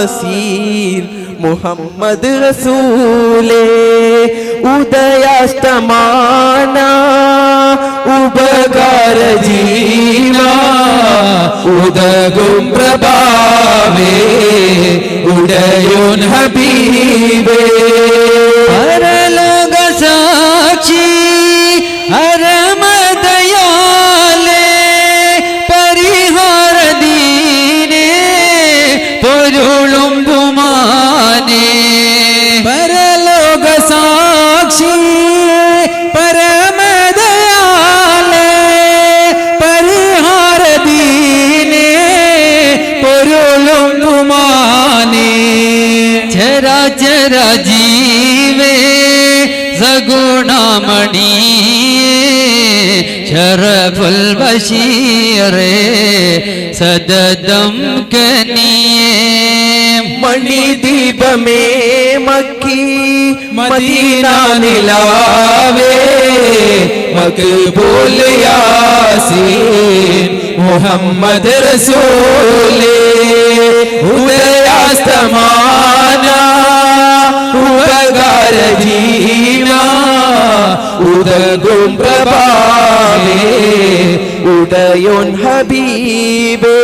യാസീൻ മുഹമ്മദ് റസൂലേ ഉദയാസ്തമാന ഉപകാര ജീവ ഉദകും പ്രഭാവേ ഉദയോൻ ഹബീബേ പരലോക സാക്ഷി അരമദയാലേ പരിഹാര ദീനേ പൊരുളും പുമാനേ പരലോക സാക്ഷി പരമദയാലേ പരിഹാര ദീനേ പൊരുളും പുമാനേ ചരാചര ജീവേ സഗുണമണിയേ ശരഫുൽ ബശീറേ സദദം കനിയേ മണിദീപമേ മക്കി മദീന നിലാവേ മഖബൂൽ യാസീൻ മുഹമ്മദ് റസൂലേ ഉദയാസ്തമാന ഉപകാര ജീവ ഉദകും പ്രഭാവേ ഉദയോൻ ഹബീബേ